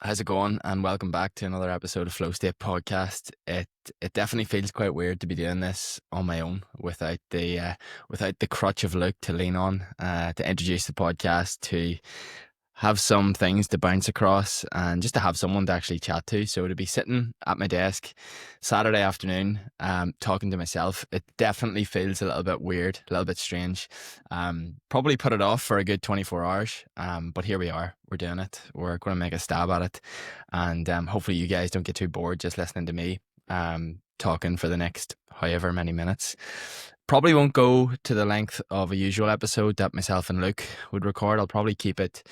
How's it going? And welcome back to another episode of Flow State podcast. It definitely feels quite weird to be doing this on my own without the crutch of Luke to lean on to introduce the podcast, to have some things to bounce across, and just to have someone to actually chat to. So to be sitting at my desk Saturday afternoon, talking to myself, it definitely feels a little bit weird, a little bit strange. Probably put it off for a good 24 hours, but here we are. We're doing it. We're going to make a stab at it, and hopefully you guys don't get too bored just listening to me talking for the next however many minutes. Probably won't go to the length of a usual episode that myself and Luke would record. I'll probably keep it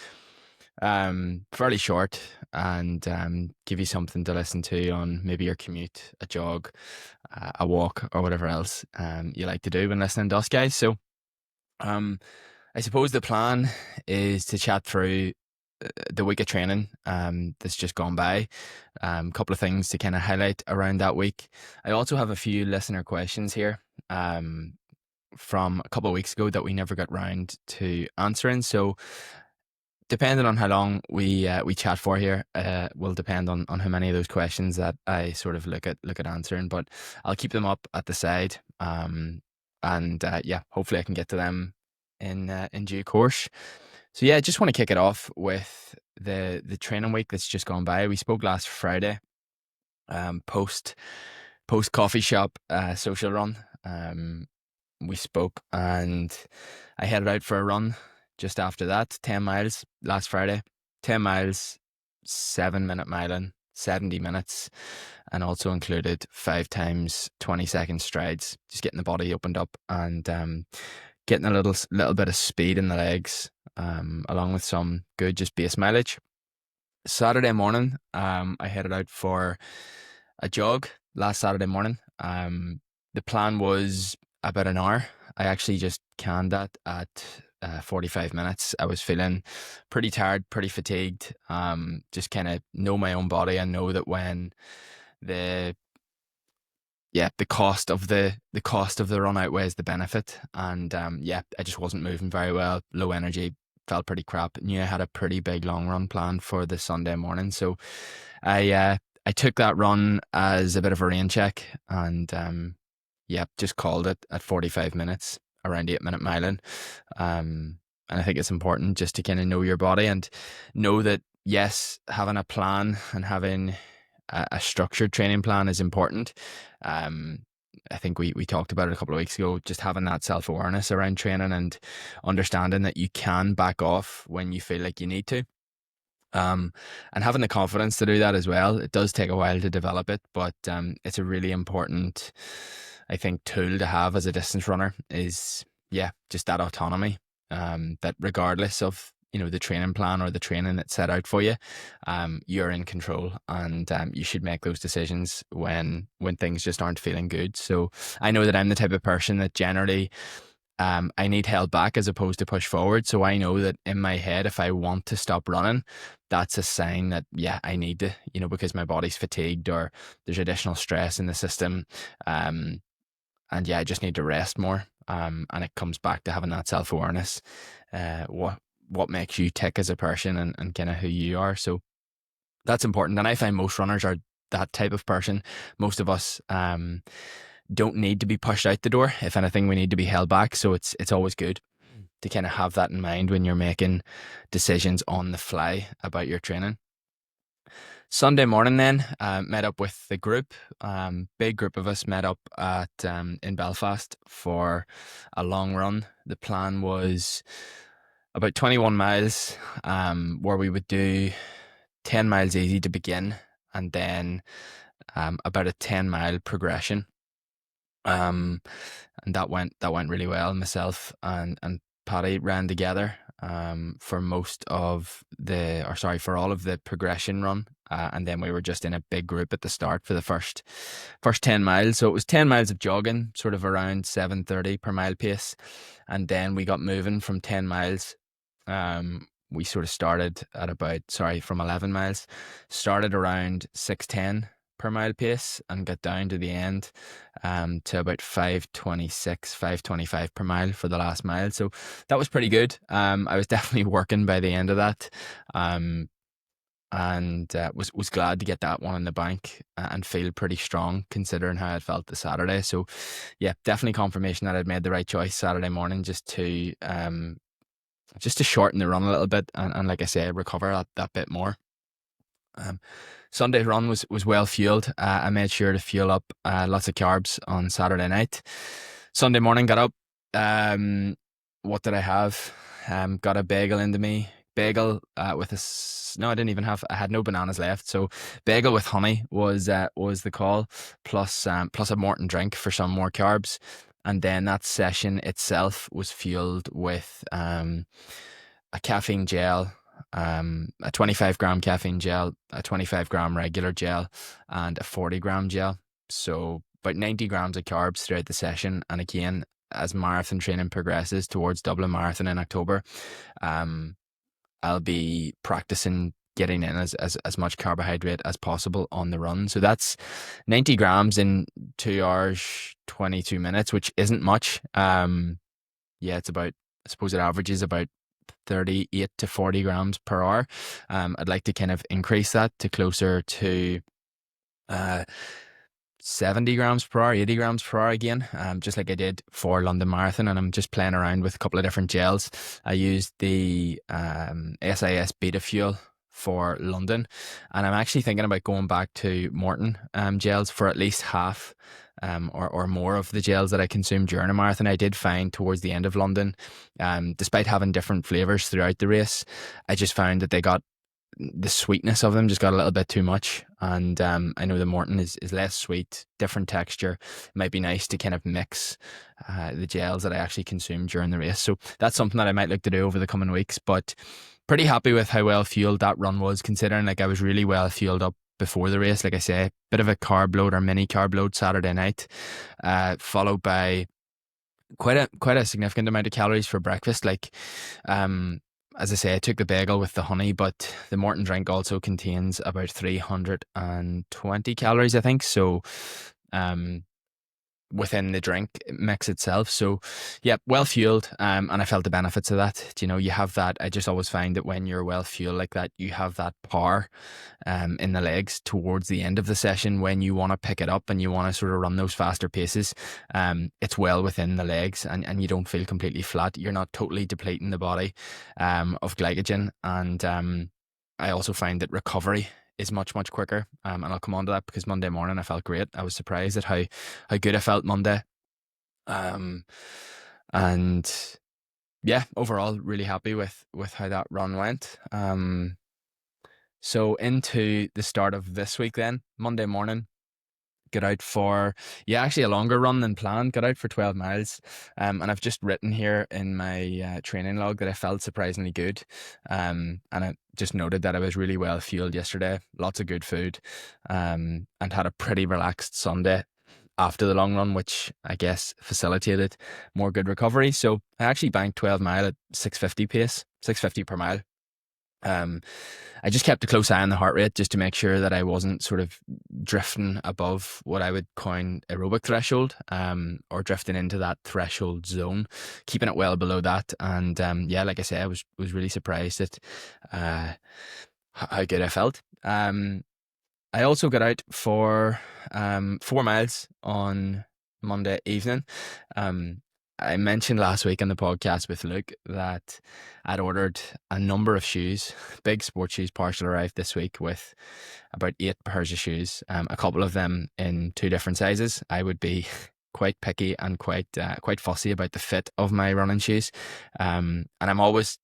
fairly short, and give you something to listen to on maybe your commute, a jog, a walk, or whatever else you like to do when listening to us guys. So I suppose the plan is to chat through the week of training that's just gone by. A couple of things to kind of highlight around that week. I also have a few listener questions here from a couple of weeks ago that we never got round to answering. So depending on how long we chat for here, will depend on how many of those questions that I sort of look at answering. But I'll keep them up at the side, and yeah, hopefully I can get to them in due course. So yeah, I just want to kick it off with the training week that's just gone by. We spoke last Friday, post coffee shop social run. We spoke, and I headed out for a run just after that, 10 miles last Friday. 10 miles, 7-minute miling, 70 minutes, and also included 5 times 20-second strides, just getting the body opened up and getting a little bit of speed in the legs, along with some good just base mileage. Saturday morning, I headed out for a jog last Saturday morning. The plan was about an hour. I actually just canned that at 45 minutes. I was feeling pretty tired, pretty fatigued. Just kind of know my own body and know that when the cost of the run outweighs the benefit, and I just wasn't moving very well. Low energy, felt pretty crap. Knew I had a pretty big long run planned for the Sunday morning, so I took that run as a bit of a rain check, and just called it at 45 minutes, around 8-minute miling. And I think it's important just to kind of know your body and know that, yes, having a plan and having a structured training plan is important. I think we talked about it a couple of weeks ago, just having that self-awareness around training and understanding that you can back off when you feel like you need to. And having the confidence to do that as well. It does take a while to develop it, but it's a really important, I think, tool to have as a distance runner is, just that autonomy, that regardless of, the training plan or the training that's set out for you, you're in control, and you should make those decisions when things just aren't feeling good. So I know that I'm the type of person that generally I need held back as opposed to push forward. So I know that in my head, if I want to stop running, that's a sign that, I need to, because my body's fatigued or there's additional stress in the system. And I just need to rest more. And it comes back to having that self-awareness, what makes you tick as a person, and kind of who you are. So that's important. And I find most runners are that type of person. Most of us don't need to be pushed out the door. If anything, we need to be held back. So it's always good to kind of have that in mind when you're making decisions on the fly about your training. Sunday morning then, met up with the group. Big group of us met up at in Belfast for a long run. The plan was about 21 miles, where we would do 10 miles easy to begin, and then about a 10-mile progression. And that went really well. Myself and Paddy ran together for for all of the progression run, and then we were just in a big group at the start for the first 10 miles. So it was 10 miles of jogging, sort of around 7:30 per mile pace, and then we got moving from 10 miles. We sort of started at from 11 miles, started around 6:10 per mile pace and got down to the end to about 5:26, 5:25 per mile for the last mile. So that was pretty good. I was definitely working by the end of that. and was glad to get that one in the bank and feel pretty strong considering how I felt the Saturday. So yeah, definitely confirmation that I'd made the right choice Saturday morning, just to shorten the run a little bit and like I say, recover that bit more. Sunday run was well fueled. I made sure to fuel up lots of carbs on Saturday night. Sunday morning, got up. What did I have? Got a bagel into me. Bagel with no, I didn't even have. I had no bananas left, so bagel with honey was the call. Plus a Morton drink for some more carbs, and then that session itself was fueled with a caffeine gel, a 25-gram caffeine gel, a 25-gram regular gel, and a 40-gram gel. So about 90 grams of carbs throughout the session. And again, as marathon training progresses towards Dublin Marathon in October, I'll be practicing getting in as much carbohydrate as possible on the run. So that's 90 grams in 2 hours, 22 minutes, which isn't much. It's about, I suppose it averages about 38 to 40 grams per hour. I'd like to kind of increase that to closer to 70 grams per hour, 80 grams per hour again, just like I did for London Marathon. And I'm just playing around with a couple of different gels. I used the SIS Beta Fuel for London, and I'm actually thinking about going back to Morton gels for at least half or more of the gels that I consumed during a marathon. I did find towards the end of London, despite having different flavors throughout the race, I just found that the sweetness of them just got a little bit too much. And I know the Morton is less sweet, different texture. It might be nice to kind of mix the gels that I actually consumed during the race. So that's something that I might look to do over the coming weeks. But pretty happy with how well fueled that run was, considering like I was really well fueled up before the race. Like I say, bit of a carb load or mini carb load Saturday night, followed by quite a significant amount of calories for breakfast. Like, as I say, I took the bagel with the honey, but the Morton drink also contains about 320 calories, I think. So, within the drink mix itself. So yeah, well fueled, and I felt the benefits of that. You know, you have that. I just always find that when you're well fueled like that, you have that power in the legs towards the end of the session when you want to pick it up and you want to sort of run those faster paces. It's well within the legs, and you don't feel completely flat. You're not totally depleting the body of glycogen. And I also find that recovery is much, much quicker. And I'll come on to that because Monday morning I felt great. I was surprised at how good I felt Monday. And yeah, overall really happy with how that run went. So into the start of this week then, Monday morning, got out for actually a longer run than planned. Got out for 12 miles, and I've just written here in my training log that I felt surprisingly good, and I just noted that I was really well fueled yesterday, lots of good food, and had a pretty relaxed Sunday after the long run, which I guess facilitated more good recovery. So I actually banked 12 mile at 650 pace, 650 per mile. I just kept a close eye on the heart rate just to make sure that I wasn't sort of drifting above what I would coin aerobic threshold, or drifting into that threshold zone, keeping it well below that. And like I say, I was really surprised at how good I felt. I also got out for 4 miles on Monday evening. I mentioned last week on the podcast with Luke that I'd ordered a number of shoes, big sports shoes, partial arrived this week with about 8 pairs of shoes, a couple of them in 2 different sizes. I would be quite picky and quite fussy about the fit of my running shoes, and I'm always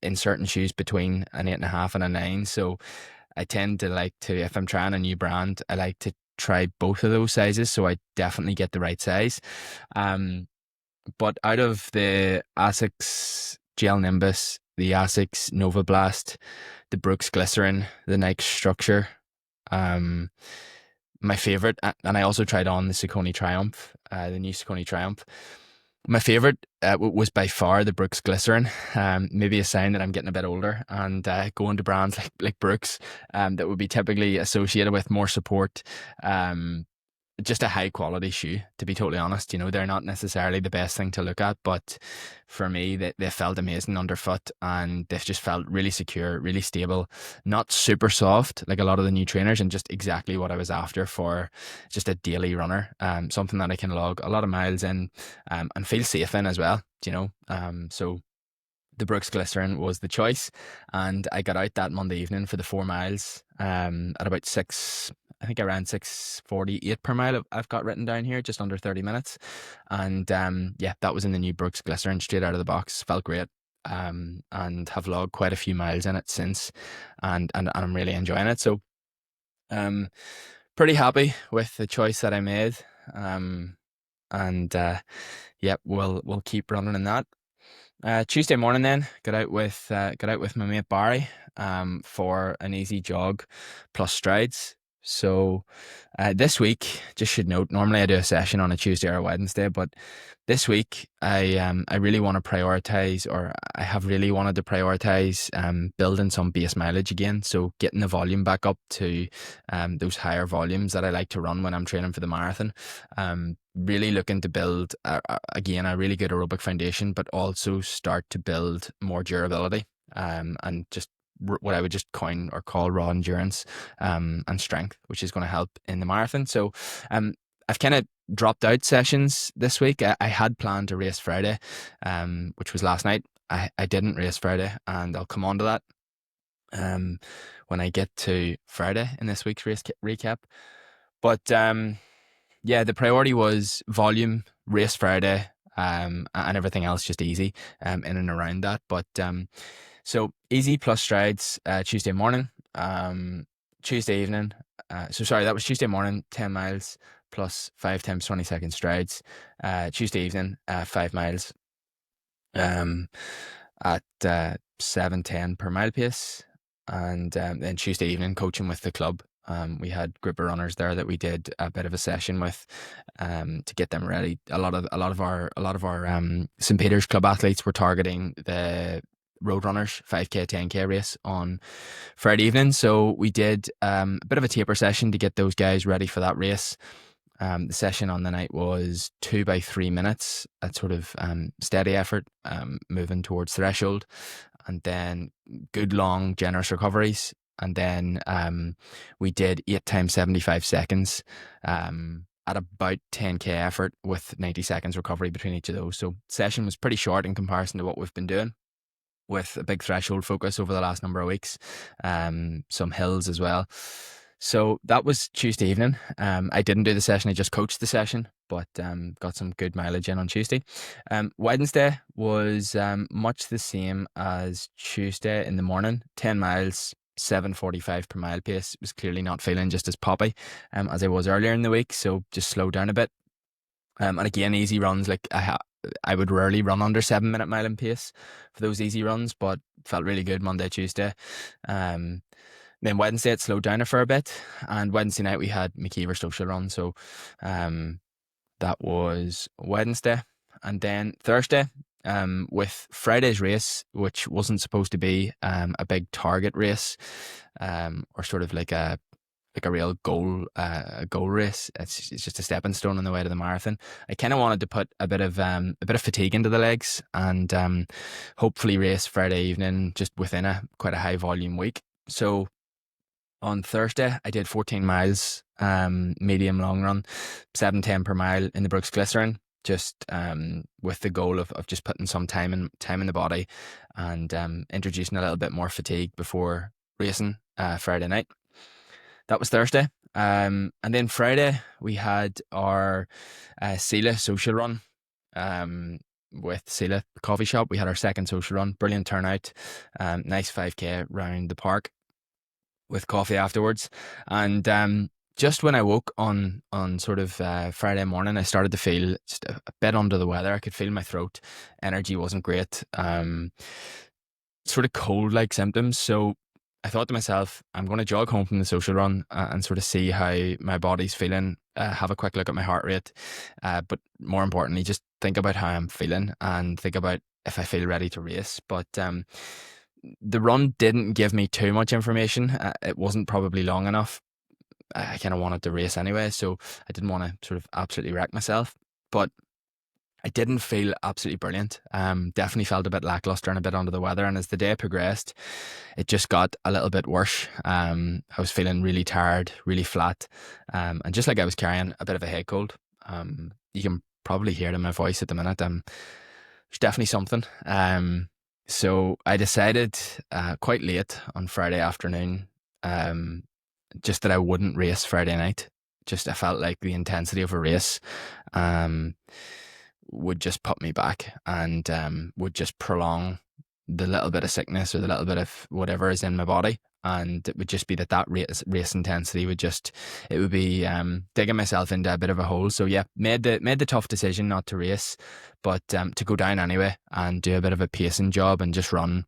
inserting shoes between an 8.5 and a 9. So I tend to like to, if I'm trying a new brand, I like to try both of those sizes so I definitely get the right size. But out of the Asics Gel Nimbus, the Asics Nova Blast, the Brooks Glycerin, the Nike Structure, my favorite, and I also tried on the Saucony Triumph, the new Saucony Triumph. My favorite was by far the Brooks Glycerin. Maybe a sign that I'm getting a bit older and going to brands like Brooks, that would be typically associated with more support, just a high quality shoe, to be totally honest. You know, they're not necessarily the best thing to look at, but for me, they felt amazing underfoot, and they've just felt really secure, really stable, not super soft like a lot of the new trainers, and just exactly what I was after for just a daily runner. Something that I can log a lot of miles in, and feel safe in as well, you know. So the Brooks Glycerin was the choice, and I got out that Monday evening for the 4 miles at about six. I think I ran 6:48 per mile. I've got written down here, just under 30 minutes, and yeah, that was in the new Brooks Glycerin straight out of the box. Felt great, and have logged quite a few miles in it since, and I'm really enjoying it. So, um, pretty happy with the choice that I made, and yeah, we'll keep running in that. Tuesday morning, then got out with my mate Barry for an easy jog plus strides. So this week, just should note, normally I do a session on a Tuesday or a Wednesday, but this week I really want to prioritize, or I have really wanted to prioritize building some base mileage again. So getting the volume back up to those higher volumes that I like to run when I'm training for the marathon. Really looking to build again a really good aerobic foundation, but also start to build more durability, and just what I would just coin or call raw endurance, and strength, which is going to help in the marathon. So I've kind of dropped out sessions this week. I had planned to race Friday, which was last night. I didn't race Friday, and I'll come on to that when I get to Friday in this week's race recap. But yeah, the priority was volume, race Friday, and everything else just easy, in and around that. But so easy plus strides Tuesday morning, Tuesday evening. So sorry, that was Tuesday morning, 10 miles plus 5 times 20-second strides. Tuesday evening, 5 miles at 7:10 per mile pace. And then Tuesday evening, coaching with the club. We had a group of runners there that we did a bit of a session with, to get them ready. A lot of our St. Peter's Club athletes were targeting the Road Runners 5K 10K race on Friday evening, so we did a bit of a taper session to get those guys ready for that race. The session on the night was 2 by 3 minutes, at sort of steady effort, moving towards threshold, and then good long generous recoveries. And then we did 8 times 75 seconds at about 10k effort with 90 seconds recovery between each of those. So session was pretty short in comparison to what we've been doing, with a big threshold focus over the last number of weeks, some hills as well. So that was Tuesday evening. I didn't do the session, I just coached the session, but got some good mileage in on Tuesday. Wednesday was much the same as Tuesday in the morning, 10 miles, 7:45 per mile pace. Was clearly not feeling just as poppy as I was earlier in the week, so just slowed down a bit. And again, easy runs, like I would rarely run under 7-minute mile in pace for those easy runs, but felt really good Monday, Tuesday. Then Wednesday it slowed down a fair bit, and Wednesday night we had McKeever social run, so that was Wednesday. And then Thursday, with Friday's race, which wasn't supposed to be a big target race, or sort of like a real goal race. It's just a stepping stone on the way to the marathon. I kind of wanted to put a bit of fatigue into the legs, and hopefully race Friday evening just within quite a high volume week. So on Thursday I did 14 miles, medium long run, 7:10 per mile in the Brooks Glycerin, just with the goal of just putting some time in the body, and introducing a little bit more fatigue before racing Friday night. That was Thursday. And then Friday we had our Sela social run with Sela coffee shop. We had our second social run, brilliant turnout, nice 5k round the park with coffee afterwards. And just when I woke on sort of Friday morning, I started to feel just a bit under the weather. I could feel my throat, energy wasn't great, sort of cold-like symptoms. So I thought to myself, I'm going to jog home from the social run and sort of see how my body's feeling, have a quick look at my heart rate, but more importantly, just think about how I'm feeling and think about if I feel ready to race. But the run didn't give me too much information. It wasn't probably long enough. I kind of wanted to race anyway, so I didn't want to sort of absolutely wreck myself. But I didn't feel absolutely brilliant. Definitely felt a bit lackluster and a bit under the weather. And as the day progressed, it just got a little bit worse. I was feeling really tired, really flat, and just like I was carrying a bit of a head cold. You can probably hear it in my voice at the minute. There's definitely something. So I decided quite late on Friday afternoon, just that I wouldn't race Friday night. Just I felt like the intensity of a race would just put me back and would just prolong the little bit of sickness or the little bit of whatever is in my body. And it would just be that race intensity would just, it would be digging myself into a bit of a hole. So yeah, made the tough decision not to race, but to go down anyway and do a bit of a pacing job and just run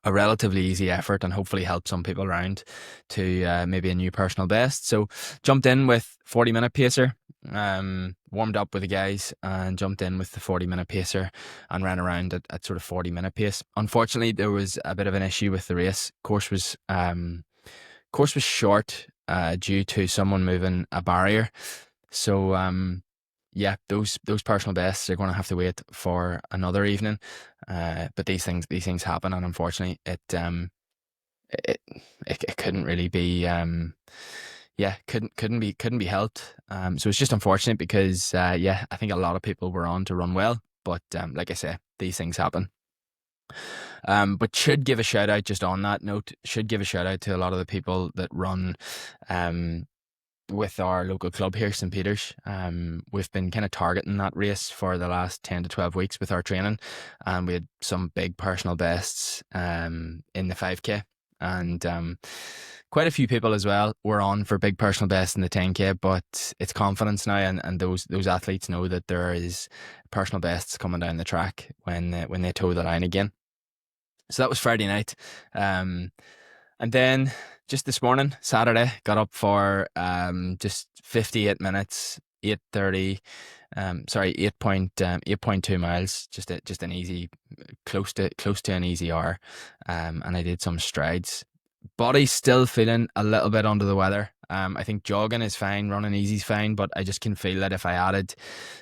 a relatively easy effort and hopefully help some people around to maybe a new personal best. So jumped in with 40-minute pacer, warmed up with the guys and jumped in with the 40-minute pacer and ran around at sort of 40-minute pace. Unfortunately, there was a bit of an issue with the race. Course was short due to someone moving a barrier. So yeah, those personal bests are going to have to wait for another evening. But these things happen, and unfortunately, it it couldn't really be yeah, couldn't be helped. So it's just unfortunate because yeah, I think a lot of people were on to run well, but like I say, these things happen. But should give a shout out just on that note. Should give a shout out to a lot of the people that run with our local club here, St. Peter's. We've been kind of targeting that race for the last 10 to 12 weeks with our training, and we had some big personal bests in the 5K, and quite a few people as well were on for big personal bests in the 10K, but it's confidence now, and those athletes know that there is personal bests coming down the track when they toe the line again. So that was Friday night. And then just this morning, Saturday, got up for just 58 minutes, 8:30. 8.2 miles, just an easy, close to an easy hour, and I did some strides. Body's still feeling a little bit under the weather. I think jogging is fine, running easy is fine, but I just can feel that if I added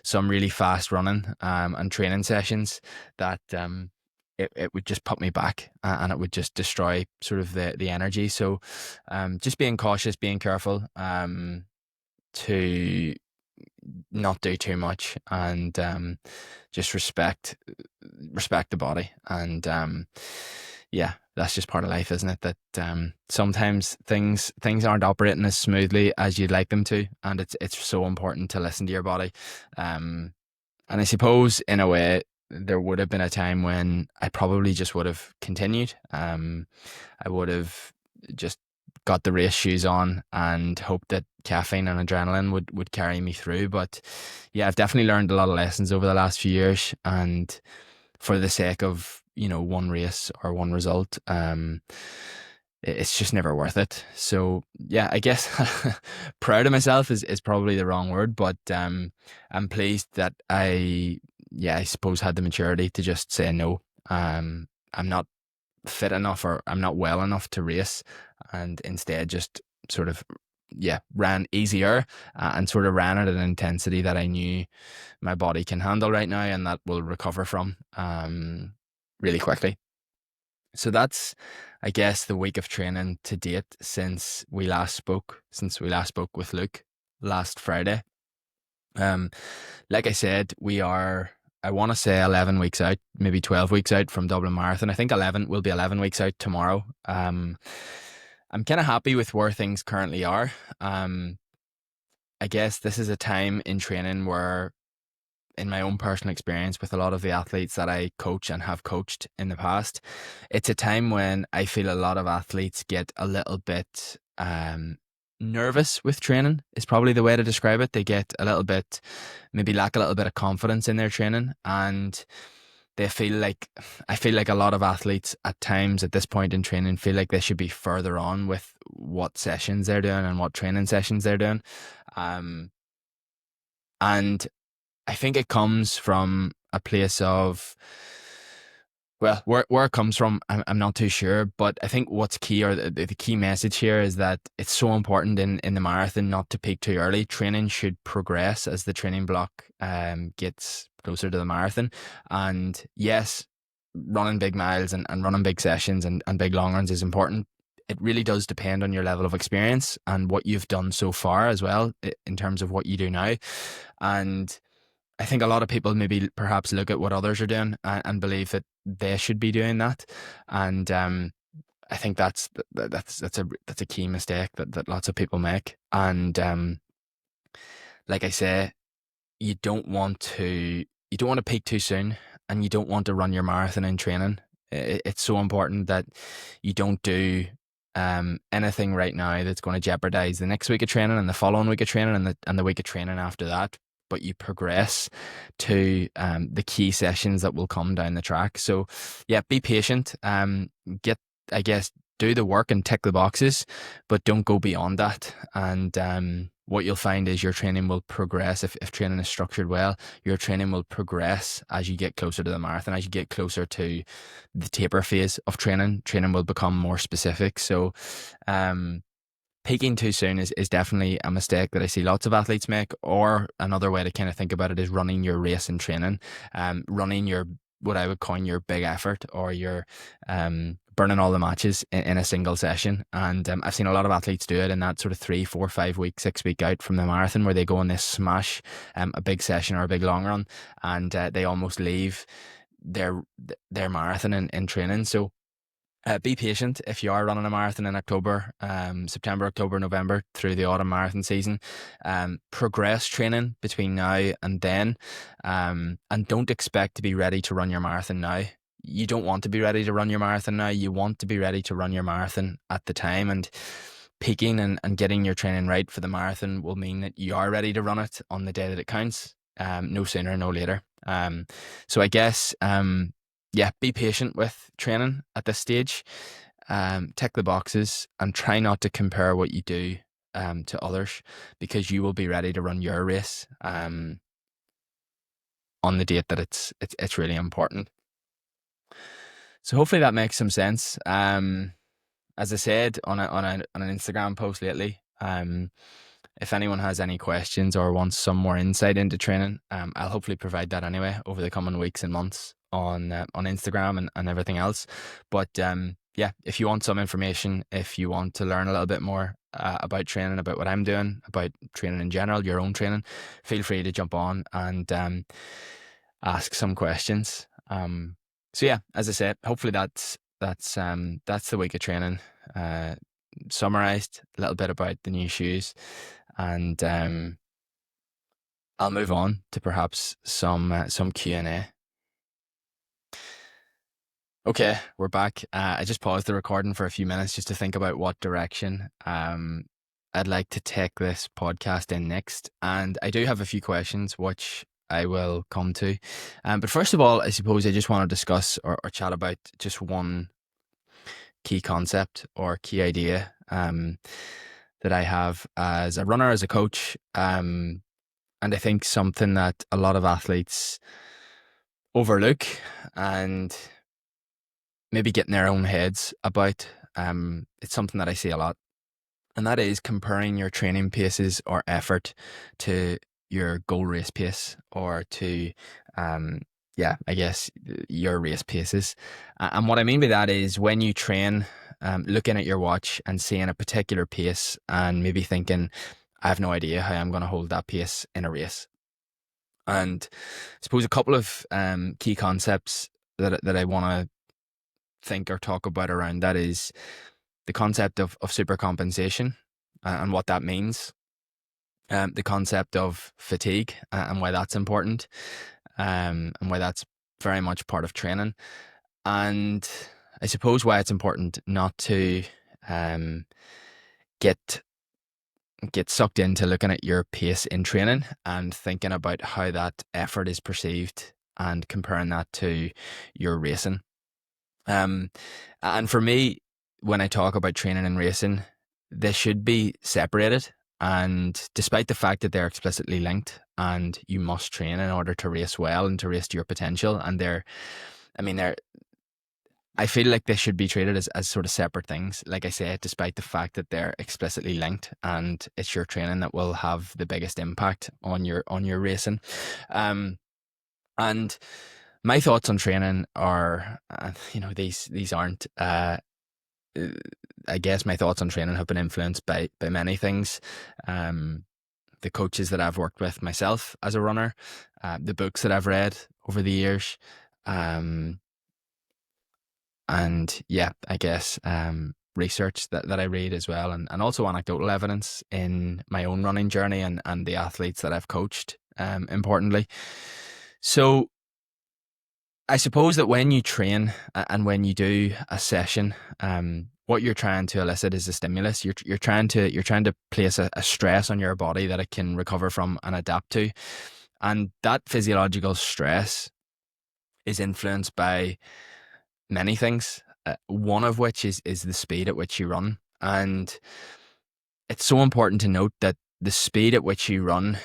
some really fast running and training sessions, that it would just put me back and it would just destroy sort of the energy. So just being cautious, being careful to not do too much and just respect the body. And yeah, that's just part of life, isn't it? That sometimes things aren't operating as smoothly as you'd like them to, and it's so important to listen to your body. And I suppose in a way there would have been a time when I probably just would have continued. I would have just got the race shoes on and hoped that caffeine and adrenaline would carry me through. But yeah, I've definitely learned a lot of lessons over the last few years, and for the sake of, you know, one race or one result, it's just never worth it. So yeah, I guess proud of myself is probably the wrong word, but I'm pleased that I suppose had the maturity to just say no. I'm not fit enough or I'm not well enough to race, and instead just sort of ran easier and sort of ran at an intensity that I knew my body can handle right now and that will recover from really quickly. So that's, I guess, the week of training to date since we last spoke with Luke last Friday. Like I said, we are, I want to say 11 weeks out, maybe 12 weeks out from Dublin Marathon. I think 11 will be 11 weeks out tomorrow. I'm kind of happy with where things currently are. I guess this is a time in training where, in my own personal experience with a lot of the athletes that I coach and have coached in the past, it's a time when I feel a lot of athletes get a little bit nervous with training, is probably the way to describe it. They get a little bit, maybe lack a little bit of confidence in their training, and they feel like, I feel like a lot of athletes at times at this point in training feel like they should be further on with what sessions they're doing and what training sessions they're doing. And I think it comes from a place of Well, where it comes from, I'm not too sure, but I think what's key, or the key message here, is that it's so important in the marathon not to peak too early. Training should progress as the training block gets closer to the marathon. And yes, running big miles and running big sessions and big long runs is important. It really does depend on your level of experience and what you've done so far as well, in terms of what you do now. And I think a lot of people maybe perhaps look at what others are doing and believe that they should be doing that, and I think that's a key mistake that lots of people make. And like I say, you don't want to peak too soon, and you don't want to run your marathon in training. It's so important that you don't do anything right now that's going to jeopardize the next week of training and the following week of training and the week of training after that. But you progress to the key sessions that will come down the track. So yeah, be patient. Get, I guess, do the work and tick the boxes, but don't go beyond that. And what you'll find is your training will progress. If training is structured well, your training will progress as you get closer to the marathon. As you get closer to the taper phase of training, training will become more specific. So peaking too soon is definitely a mistake that I see lots of athletes make. Or another way to kind of think about it is running your race in training, running your, what I would coin, your big effort, or your burning all the matches in a single session. And I've seen a lot of athletes do it in that sort of 3, 4, 5 week, 6 week out from the marathon, where they go on this smash, a big session or a big long run, and they almost leave their marathon in training. So be patient if you are running a marathon in October, September, October, November, through the autumn marathon season. Progress training between now and then, and don't expect to be ready to run your marathon now. You don't want to be ready to run your marathon now. You want to be ready to run your marathon at the time, and peaking and getting your training right for the marathon will mean that you are ready to run it on the day that it counts. No sooner, no later. So I guess, yeah, be patient with training at this stage. Tick the boxes and try not to compare what you do to others, because you will be ready to run your race on the date that it's really important. So hopefully that makes some sense. As I said on an Instagram post lately, if anyone has any questions or wants some more insight into training, I'll hopefully provide that anyway over the coming weeks and months on Instagram and everything else. But yeah, if you want some information, if you want to learn a little bit more about training, about what I'm doing, about training in general, your own training, feel free to jump on and ask some questions. So yeah, as I said, hopefully that's the week of training summarized, a little bit about the new shoes, and I'll move on to perhaps some Q&A. Okay, we're back. I just paused the recording for a few minutes just to think about what direction I'd like to take this podcast in next, and I do have a few questions which I will come to. But first of all, I suppose I just want to discuss or chat about just one key concept or key idea that I have as a runner, as a coach, and I think something that a lot of athletes overlook and maybe get in their own heads about. It's something that I see a lot, and that is comparing your training paces or effort to your goal race pace, or to I guess your race paces. And what I mean by that is, when you train, looking at your watch and seeing a particular pace and maybe thinking, I have no idea how I'm going to hold that pace in a race. And I suppose a couple of key concepts that I want to think or talk about around that is the concept of supercompensation and what that means, the concept of fatigue and why that's important, and why that's very much part of training, and I suppose why it's important not to get sucked into looking at your pace in training and thinking about how that effort is perceived and comparing that to your racing. And for me, when I talk about training and racing, they should be separated. And despite the fact that they're explicitly linked and you must train in order to race well and to race to your potential, and they're I feel like they should be treated as sort of separate things. Like I said, despite the fact that they're explicitly linked, and it's your training that will have the biggest impact on your racing. And my thoughts on training are, these aren't. I guess my thoughts on training have been influenced by many things. The coaches that I've worked with myself as a runner, the books that I've read over the years, and yeah, I guess research that I read as well, and also anecdotal evidence in my own running journey and the athletes that I've coached, importantly. So I suppose that when you train and when you do a session, what you're trying to elicit is a stimulus. You're trying to place a stress on your body that it can recover from and adapt to, and that physiological stress is influenced by many things. One of which is the speed at which you run, and it's so important to note that the speed at which you run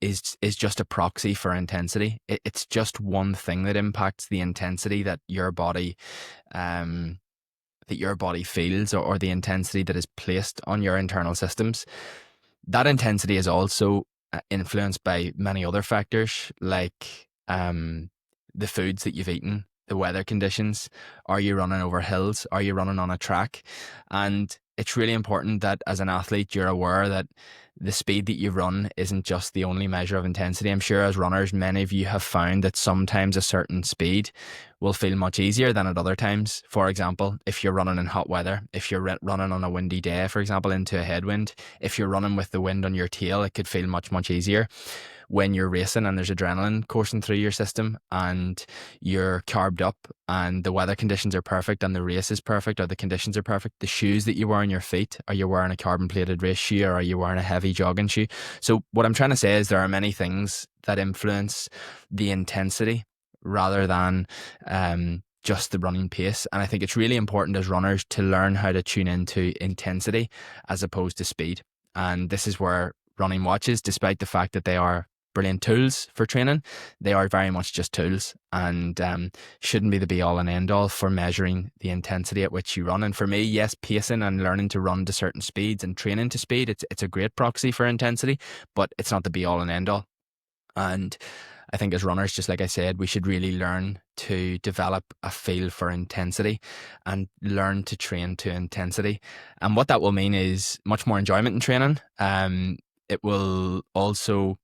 is just a proxy for intensity. It's just one thing that impacts the intensity that your body feels, or the intensity that is placed on your internal systems. That intensity is also influenced by many other factors, like the foods that you've eaten, the weather conditions. Are you running over hills? Are you running on a track? And it's really important that as an athlete, you're aware that the speed that you run isn't just the only measure of intensity. I'm sure as runners, many of you have found that sometimes a certain speed will feel much easier than at other times. For example, if you're running in hot weather, if you're running on a windy day, for example, into a headwind, if you're running with the wind on your tail, it could feel much, much easier. When you're racing and there's adrenaline coursing through your system and you're carbed up and the weather conditions are perfect and the race is perfect, or the conditions are perfect, the shoes that you wear on your feet, are you wearing a carbon plated race shoe, or are you wearing a heavy jogging shoe? So what I'm trying to say is there are many things that influence the intensity rather than just the running pace. And I think it's really important as runners to learn how to tune into intensity as opposed to speed. And this is where running watches, despite the fact that they are brilliant tools for training, they are very much just tools, and shouldn't be the be all and end all for measuring the intensity at which you run. And for me, yes, pacing and learning to run to certain speeds and training to speed, it's a great proxy for intensity, but it's not the be all and end all. And I think as runners, just like I said, we should really learn to develop a feel for intensity and learn to train to intensity. And what that will mean is much more enjoyment in training. It will also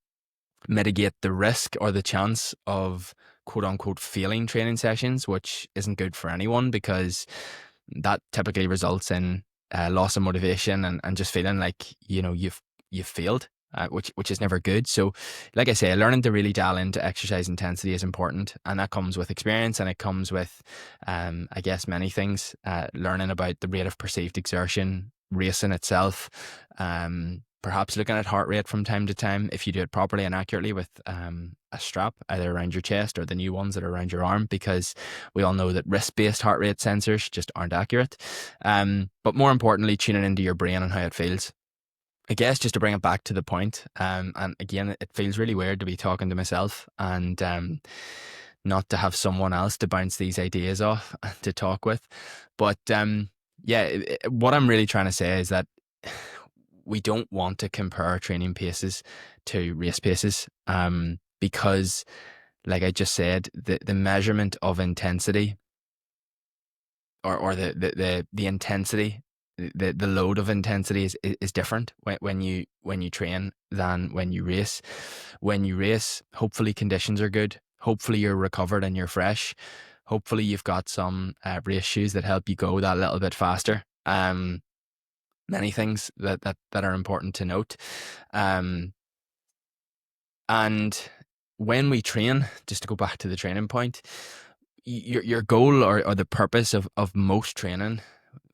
mitigate the risk or the chance of quote unquote failing training sessions, which isn't good for anyone, because that typically results in loss of motivation and just feeling like you've failed, which is never good. So like I say, learning to really dial into exercise intensity is important, and that comes with experience, and it comes with I guess many things, learning about the rate of perceived exertion, racing itself, perhaps looking at heart rate from time to time if you do it properly and accurately with a strap either around your chest or the new ones that are around your arm, because we all know that wrist-based heart rate sensors just aren't accurate. But more importantly, tuning into your brain and how it feels. I guess just to bring it back to the point, and again, it feels really weird to be talking to myself and not to have someone else to bounce these ideas off to talk with. But what I'm really trying to say is that we don't want to compare training paces to race paces, because, like I just said, the measurement of intensity, or the intensity, the load of intensity is different when you train than when you race. When you race, hopefully conditions are good. Hopefully you're recovered and you're fresh. Hopefully you've got some race shoes that help you go that little bit faster. Many things that are important to note. And when we train, just to go back to the training point, your goal or the purpose of most training,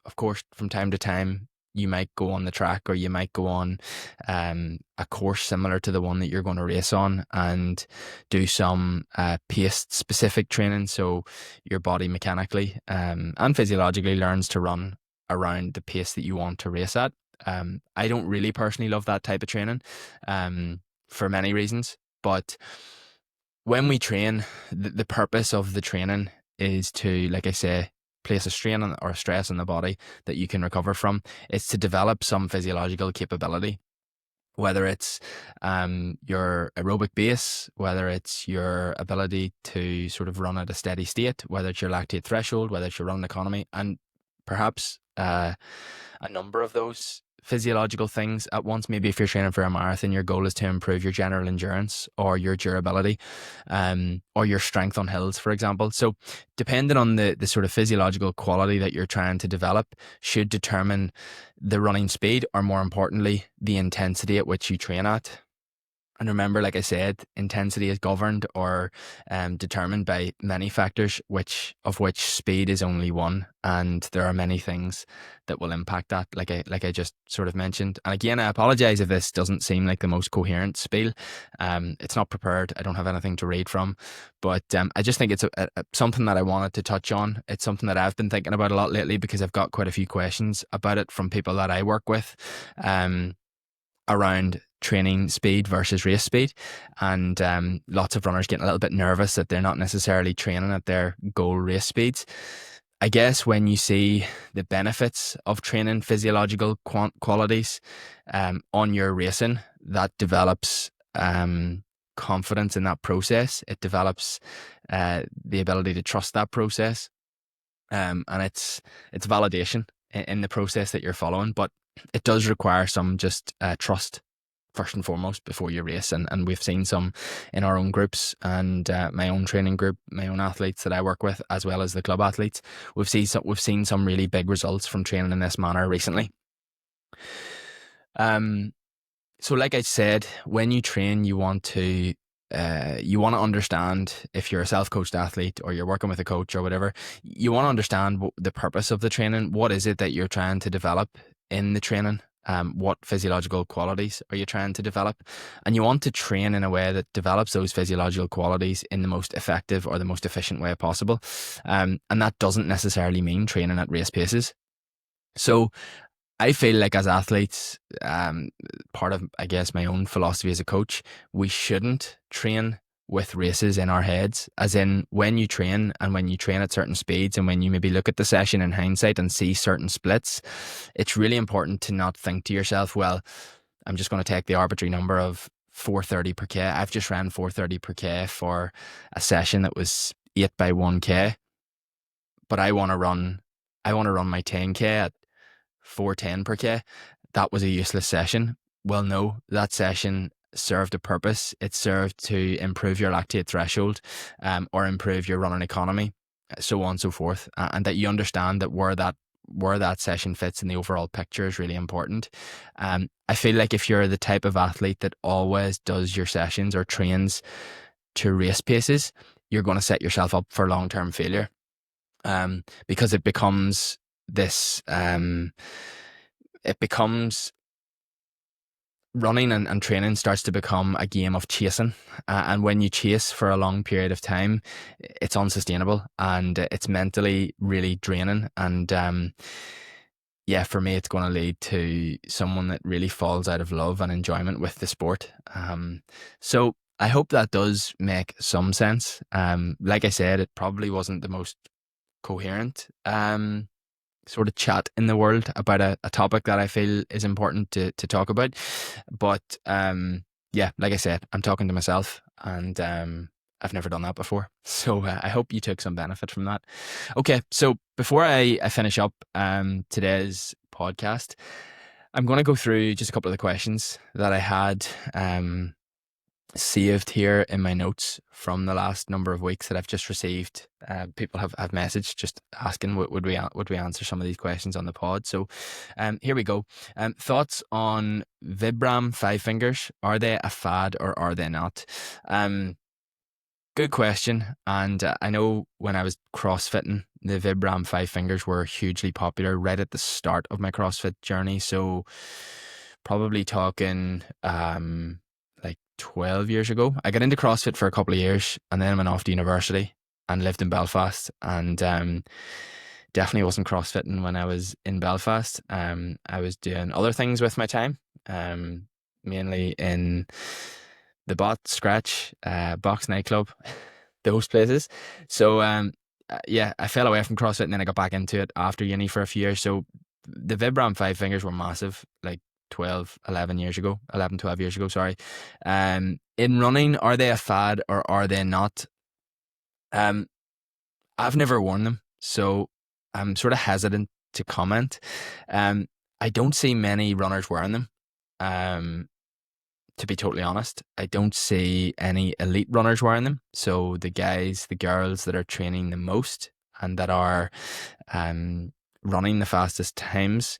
of course, from time to time, you might go on the track or you might go on a course similar to the one that you're going to race on and do some pace-specific training. So your body mechanically and physiologically learns to run around the pace that you want to race at. I don't really personally love that type of training for many reasons. But when we train, the purpose of the training is to, like I say, place a strain on, or stress on the body that you can recover from. It's to develop some physiological capability, whether it's your aerobic base, whether it's your ability to sort of run at a steady state, whether it's your lactate threshold, whether it's your run economy, and perhaps a number of those physiological things at once. Maybe if you're training for a marathon, your goal is to improve your general endurance or your durability, or your strength on hills, for example. So depending on the sort of physiological quality that you're trying to develop should determine the running speed, or more importantly, the intensity at which you train at. And remember, like I said, intensity is governed or determined by many factors, of which speed is only one. And there are many things that will impact that, like I just sort of mentioned. And again, I apologize if this doesn't seem like the most coherent spiel. It's not prepared. I don't have anything to read from, but I just think it's something that I wanted to touch on. It's something that I've been thinking about a lot lately, because I've got quite a few questions about it from people that I work with. Around training speed versus race speed, and lots of runners getting a little bit nervous that they're not necessarily training at their goal race speeds. I guess when you see the benefits of training physiological qualities on your racing, that develops confidence in that process. It develops the ability to trust that process, and it's validation in the process that you're following. But it does require some just trust first and foremost before you race, and we've seen some in our own groups, and my own training group, my own athletes that I work with, as well as the club athletes. We've seen some really big results from training in this manner recently. So like I said, when you train, you want to understand, if you're a self-coached athlete or you're working with a coach or whatever, you want to understand the purpose of the training. What is it that you're trying to develop in the training? What physiological qualities are you trying to develop? And you want to train in a way that develops those physiological qualities in the most effective or the most efficient way possible. And that doesn't necessarily mean training at race paces. So I feel like as athletes, part of, I guess, my own philosophy as a coach, we shouldn't train with races in our heads. As in, when you train, and when you train at certain speeds, and when you maybe look at the session in hindsight and see certain splits, it's really important to not think to yourself, well, I'm just going to take the arbitrary number of 4:30 per K. I've just ran 4:30 per K for a session that was 8 by 1K, but I want to run my 10K at 4:10 per K. That was a useless session. Well, no, that session served a purpose. It served to improve your lactate threshold, or improve your running economy, so on and so forth. And that you understand that where that session fits in the overall picture is really important. I feel like if you're the type of athlete that always does your sessions or trains to race paces, you're going to set yourself up for long-term failure, because it becomes this running and training starts to become a game of chasing, and when you chase for a long period of time, it's unsustainable, and it's mentally really draining, and for me, it's going to lead to someone that really falls out of love and enjoyment with the sport. So I hope that does make some sense. Like I said, it probably wasn't the most coherent sort of chat in the world about a topic that I feel is important to talk about. But like I said, I'm talking to myself, and I've never done that before. So I hope you took some benefit from that. Okay, so before I finish up today's podcast, I'm going to go through just a couple of the questions that I had saved here in my notes from the last number of weeks that I've just received. People have messaged just asking would we answer some of these questions on the pod. So here we go. Thoughts on Vibram 5 fingers? Are they a fad or are they not? Good question. And I know when I was CrossFitting, the Vibram 5 fingers were hugely popular right at the start of my CrossFit journey. So probably talking 12 years ago. I got into CrossFit for a couple of years, and then went off to university and lived in Belfast, and definitely wasn't CrossFitting when I was in Belfast. I was doing other things with my time, mainly in the Bot, Scratch, Box nightclub, those places. So yeah, I fell away from CrossFit and then I got back into it after uni for a few years. So the Vibram five fingers were massive, like 12 years ago, sorry. In running, are they a fad or are they not? Um, I've never worn them, so I'm sort of hesitant to comment. Um, I don't see many runners wearing them. Um, to be totally honest, I don't see any elite runners wearing them. So the guys, the girls that are training the most and that are running the fastest times,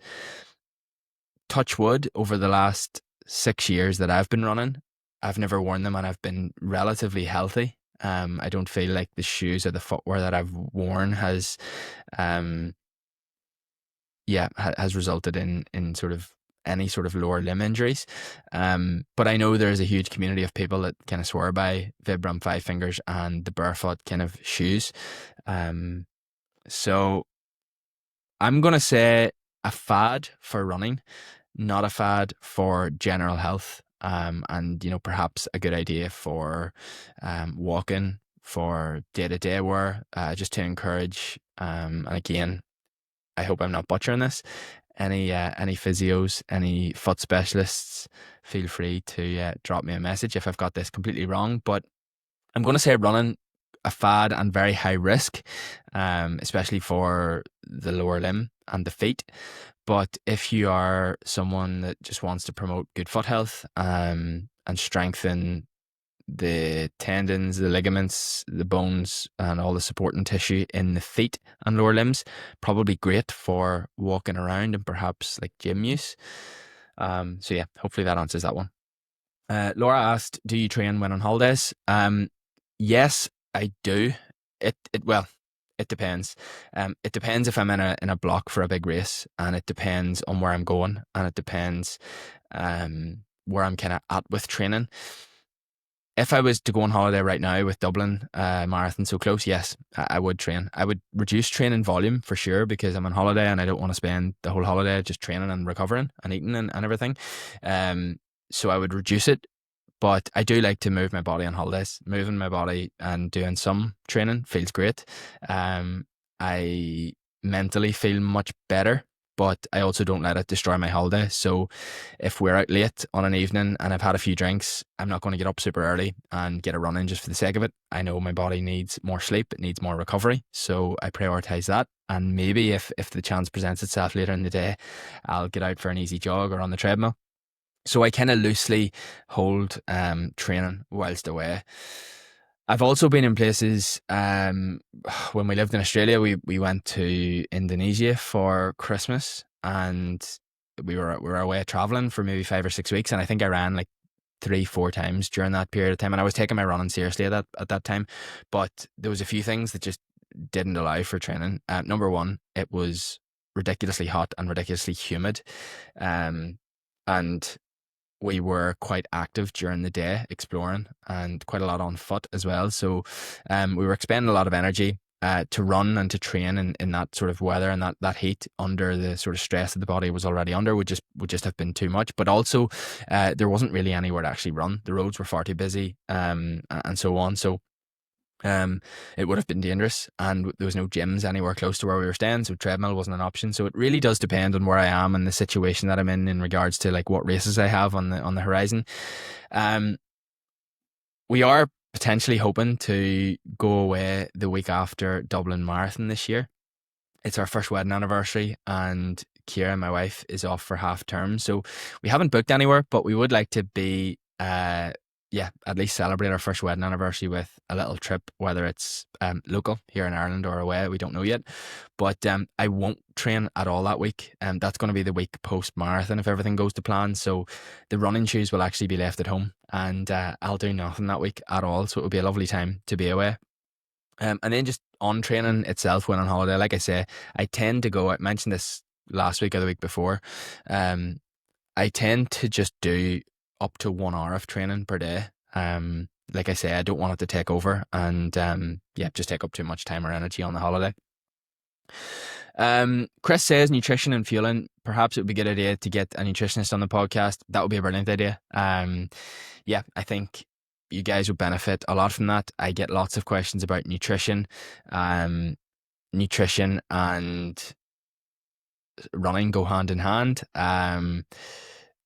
touch wood, over the last 6 years that I've been running, I've never worn them and I've been relatively healthy. I don't feel like the shoes or the footwear that I've worn um, has resulted in sort of any sort of lower limb injuries. But I know there's a huge community of people that kind of swear by Vibram five fingers and the barefoot kind of shoes. So I'm gonna say a fad for running, not a fad for general health. And perhaps a good idea for walking, for day-to-day wear, just to encourage. And again, I hope I'm not butchering this. Any physios, any foot specialists, feel free to drop me a message if I've got this completely wrong. But I'm going to say running a fad and very high risk, especially for the lower limb and the feet. But if you are someone that just wants to promote good foot health and strengthen the tendons, the ligaments, the bones, and all the supporting tissue in the feet and lower limbs, probably great for walking around and perhaps like gym use. So yeah, hopefully that answers that one. Laura asked, "Do you train when on holidays?" Yes, I do. It depends. It depends if I'm in a block for a big race, and it depends on where I'm going, and it depends where I'm kind of at with training. If I was to go on holiday right now with Dublin Marathon so close, yes, I would train. I would reduce training volume for sure because I'm on holiday and I don't want to spend the whole holiday just training and recovering and eating and everything. So I would reduce it. But I do like to move my body on holidays. Moving my body and doing some training feels great. I mentally feel much better, but I also don't let it destroy my holiday. So if we're out late on an evening and I've had a few drinks, I'm not going to get up super early and get a run in just for the sake of it. I know my body needs more sleep, it needs more recovery. So I prioritize that. And maybe if the chance presents itself later in the day, I'll get out for an easy jog or on the treadmill. So I kind of loosely hold training whilst away. I've also been in places when we lived in Australia, we went to Indonesia for Christmas and we were away traveling for maybe 5 or 6 weeks, and I think I ran like 3-4 times during that period of time, and I was taking my running seriously at that time. But there was a few things that just didn't allow for training. Number one, it was ridiculously hot and ridiculously humid, and we were quite active during the day exploring and quite a lot on foot as well. So we were expending a lot of energy to run and to train in that sort of weather and that heat under the sort of stress that the body was already under would just have been too much. But also there wasn't really anywhere to actually run. The roads were far too busy and so on. So it would have been dangerous, and there was no gyms anywhere close to where we were staying, so treadmill wasn't an option. So it really does depend on where I am and the situation that I'm in regards to like what races I have on the horizon. We are potentially hoping to go away the week after Dublin Marathon this year. It's our first wedding anniversary, and Kira, my wife, is off for half term, so we haven't booked anywhere, but we would like to be at least celebrate our first wedding anniversary with a little trip, whether it's local here in Ireland or away, we don't know yet. But I won't train at all that week, and that's going to be the week post marathon if everything goes to plan. So the running shoes will actually be left at home, and I'll do nothing that week at all. So it will be a lovely time to be away. And then just on training itself when on holiday, like I say, I tend to go, I mentioned this last week or the week before, I tend to just do up to 1 hour of training per day. Like I say, I don't want it to take over and just take up too much time or energy on the holiday. Chris says nutrition and fueling. Perhaps it would be a good idea to get a nutritionist on the podcast. That would be a brilliant idea. I think you guys would benefit a lot from that. I get lots of questions about um, nutrition and running go hand in hand.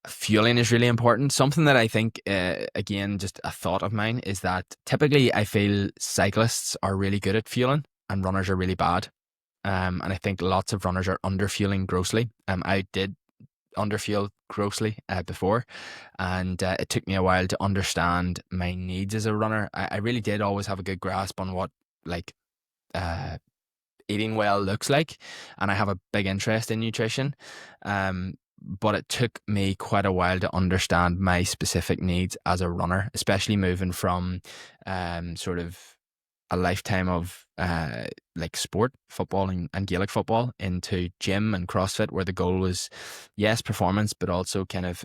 Fueling is really important. Something that I think, again, just a thought of mine, is that typically I feel cyclists are really good at fueling and runners are really bad. And I think lots of runners are underfueling grossly. I did underfuel grossly before, and it took me a while to understand my needs as a runner. I really did always have a good grasp on what, like, uh, eating well looks like, and I have a big interest in nutrition. But it took me quite a while to understand my specific needs as a runner, especially moving from sort of a lifetime of like sport, football and Gaelic football, into gym and CrossFit, where the goal was, yes, performance, but also kind of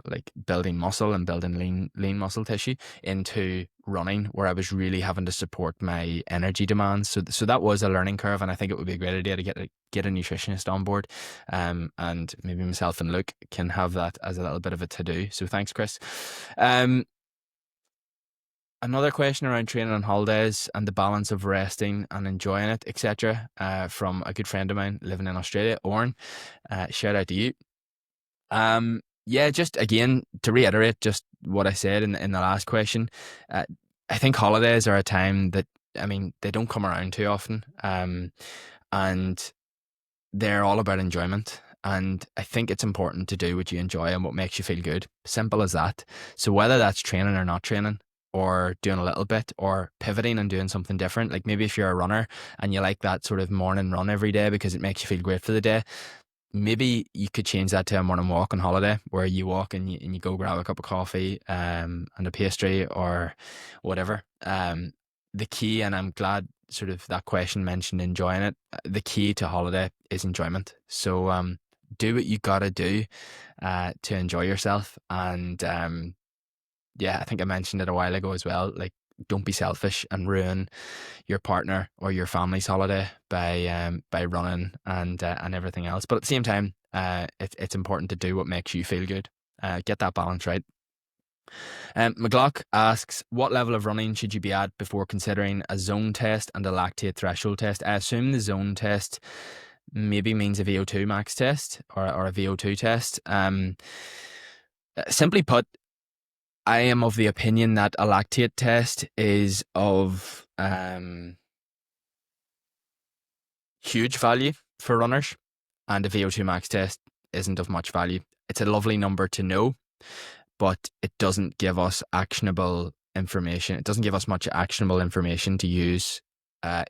like building muscle and building lean muscle tissue, into running, where I was really having to support my energy demands. So that was a learning curve, and I think it would be a great idea to get a nutritionist on board, and maybe myself and Luke can have that as a little bit of a to do. So thanks, Chris. Another question around training on holidays and the balance of resting and enjoying it, etc., from a good friend of mine living in Australia, Oren. Shout out to you. Yeah, just again to reiterate just what I said in the last question. I think holidays are a time that, I mean, they don't come around too often, and they're all about enjoyment. And I think it's important to do what you enjoy and what makes you feel good. Simple as that. So whether that's training or not training, or doing a little bit, or pivoting and doing something different, like maybe if you're a runner and you like that sort of morning run every day because it makes you feel great for the day, maybe you could change that to a morning walk on holiday, where you walk and you go grab a cup of coffee and a pastry or whatever. The key, and I'm glad sort of that question mentioned enjoying it, the key to holiday is enjoyment. So do what you gotta do to enjoy yourself. And yeah, I think I mentioned it a while ago as well. Like, don't be selfish and ruin your partner or your family's holiday by running and everything else. But at the same time, it's important to do what makes you feel good. Get that balance right. McGlock asks, what level of running should you be at before considering a zone test and a lactate threshold test? I assume the zone test maybe means a VO2 max test, or a VO2 test. Simply put, I am of the opinion that a lactate test is of huge value for runners, and a VO2 max test isn't of much value. It's a lovely number to know, but it doesn't give us actionable information. It doesn't give us much actionable information to use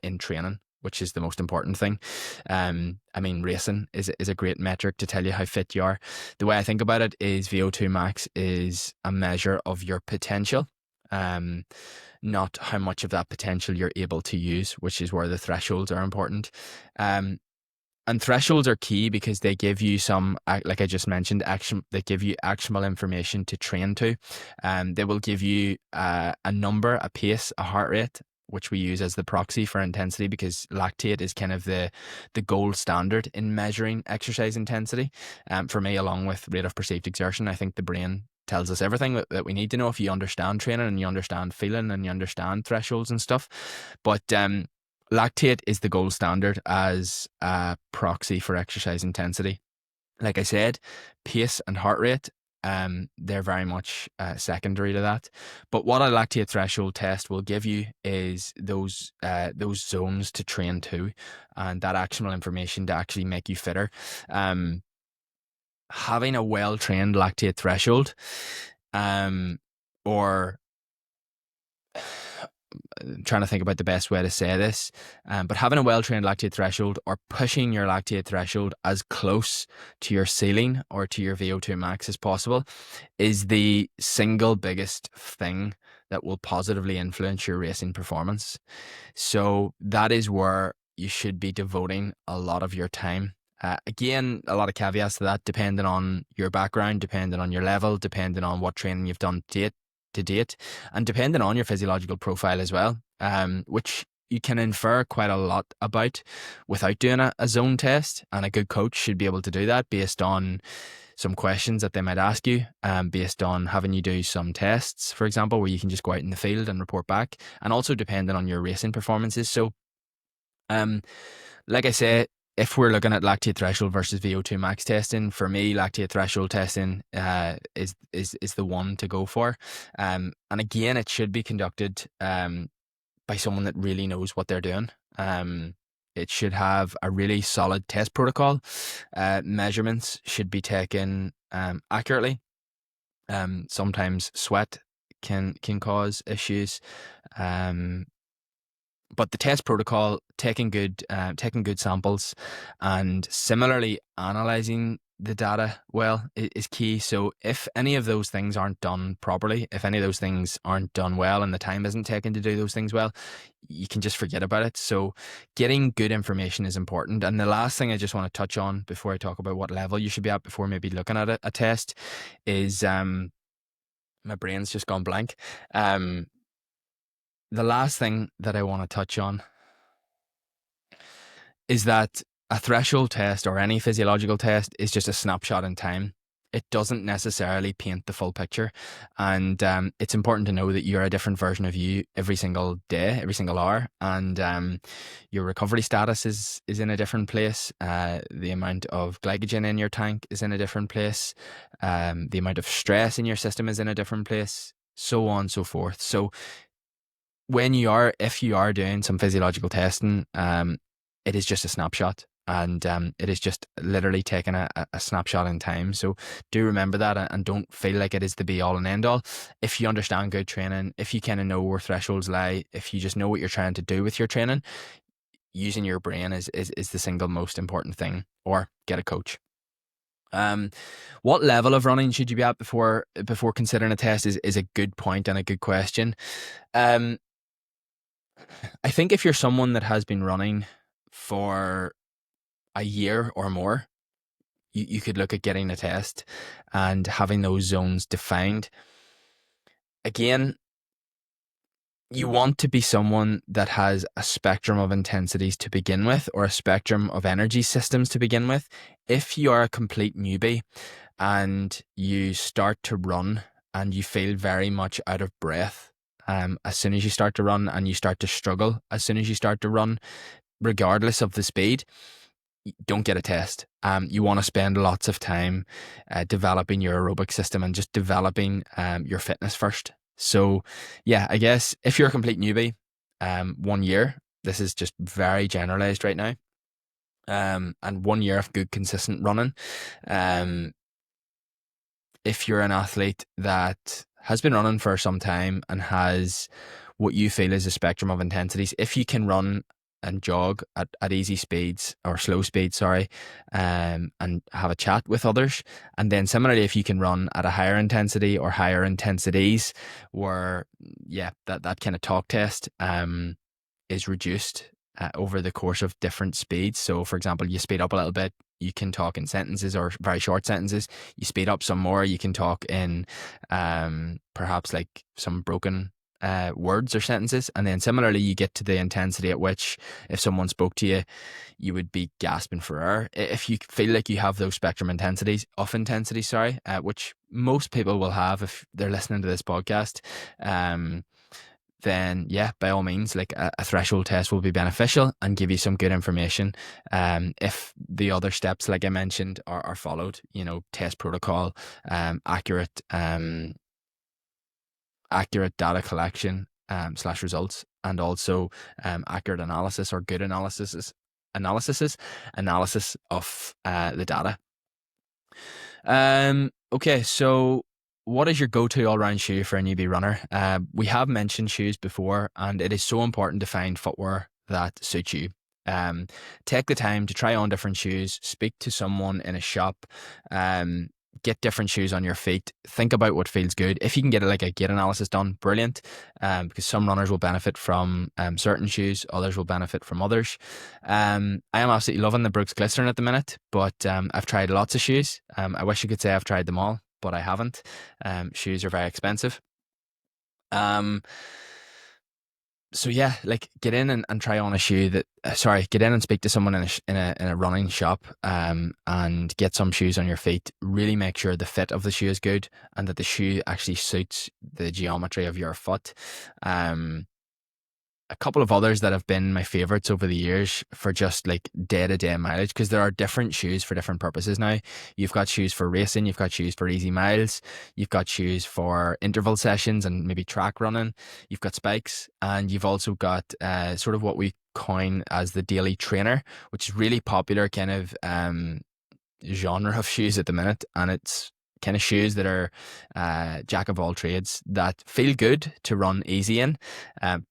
in training, which is the most important thing. I mean, racing is a great metric to tell you how fit you are. The way I think about it is VO2 max is a measure of your potential, not how much of that potential you're able to use, which is where the thresholds are important. And thresholds are key because they give you some, like I just mentioned, action. They give you actionable information to train to. They will give you a number, a pace, a heart rate, which we use as the proxy for intensity, because lactate is kind of the gold standard in measuring exercise intensity. For me, along with rate of perceived exertion, I think the brain tells us everything that we need to know if you understand training and you understand feeling and you understand thresholds and stuff. But lactate is the gold standard as a proxy for exercise intensity. Like I said, pace and heart rate, they're very much secondary to that. But what a lactate threshold test will give you is those zones to train to, and that actionable information to actually make you fitter. Having a well-trained lactate threshold, or I'm trying to think about the best way to say this, but having a well-trained lactate threshold, or pushing your lactate threshold as close to your ceiling or to your VO2 max as possible, is the single biggest thing that will positively influence your racing performance. So that is where you should be devoting a lot of your time. Again, a lot of caveats to that, depending on your background, depending on your level, depending on what training you've done to date, and depending on your physiological profile as well, which you can infer quite a lot about without doing a zone test. And a good coach should be able to do that based on some questions that they might ask you, based on having you do some tests, for example, where you can just go out in the field and report back, and also depending on your racing performances. So, like I say, if we're looking at lactate threshold versus VO2 max testing, for me, lactate threshold testing is the one to go for. And again, it should be conducted by someone that really knows what they're doing. It should have a really solid test protocol. Measurements should be taken accurately. Sometimes sweat can cause issues. But the test protocol, taking good samples, and similarly analyzing the data well is key. So if any of those things aren't done properly, if any of those things aren't done well, and the time isn't taken to do those things well, you can just forget about it. So getting good information is important. And the last thing I just want to touch on before I talk about what level you should be at before maybe looking at a test is my brain's just gone blank. The last thing that I want to touch on is that a threshold test or any physiological test is just a snapshot in time. It doesn't necessarily paint the full picture. And it's important to know that you're a different version of you every single day, every single hour. And your recovery status is in a different place. The amount of glycogen in your tank is in a different place. The amount of stress in your system is in a different place, so on and so forth. So if you are doing some physiological testing, it is just a snapshot, and it is just literally taking a snapshot in time. So do remember that, and don't feel like it is the be all and end all. If you understand good training, if you kind of know where thresholds lie, if you just know what you're trying to do with your training, using your brain is the single most important thing, or get a coach. What level of running should you be at before considering a test is a good point and a good question. I think if you're someone that has been running for a year or more, you could look at getting a test and having those zones defined. Again, you want to be someone that has a spectrum of intensities to begin with, or a spectrum of energy systems to begin with. If you are a complete newbie and you start to run and you feel very much out of breath as soon as you start to run, and you start to struggle as soon as you start to run, regardless of the speed, don't get a test. You want to spend lots of time developing your aerobic system and just developing your fitness first. So yeah, I guess if you're a complete newbie, 1 year, this is just very generalized right now, and 1 year of good consistent running. If you're an athlete that has been running for some time and has what you feel is a spectrum of intensities, if you can run and jog at easy speeds, or slow speeds, sorry, and have a chat with others. And then similarly, if you can run at a higher intensity or higher intensities, where, that kind of talk test is reduced over the course of different speeds. So for example, you speed up a little bit, you can talk in sentences or very short sentences. You speed up some more, you can talk in perhaps like some broken words or sentences. And then similarly, you get to the intensity at which, if someone spoke to you, you would be gasping for air. If you feel like you have those spectrum intensities, which most people will have if they're listening to this podcast, then by all means, like a threshold test will be beneficial and give you some good information. If the other steps, like I mentioned, are followed, test protocol, accurate data collection / results, and also accurate analysis, or good analysis of the data. Okay, so what is your go-to all-round shoe for a newbie runner? We have mentioned shoes before, and it is so important to find footwear that suits you. Take the time to try on different shoes, speak to someone in a shop, get different shoes on your feet, think about what feels good. If you can get a gait analysis done, brilliant, because some runners will benefit from certain shoes, others will benefit from others. I am absolutely loving the Brooks Glycerin at the minute, but I've tried lots of shoes. I wish I could say I've tried them all, but I haven't. Shoes are very expensive. So yeah, like get in and try on a shoe that sorry, get in and speak to someone in a running shop and get some shoes on your feet. Really make sure the fit of the shoe is good and that the shoe actually suits the geometry of your foot. Um a couple of others that have been my favorites over the years for just like day to day mileage, because there are different shoes for different purposes now. You've got shoes for racing, you've got shoes for easy miles, you've got shoes for interval sessions and maybe track running, you've got spikes, and you've also got sort of what we coin as the daily trainer, which is really popular kind of genre of shoes at the minute, and it's kind of shoes that are jack of all trades that feel good to run easy in,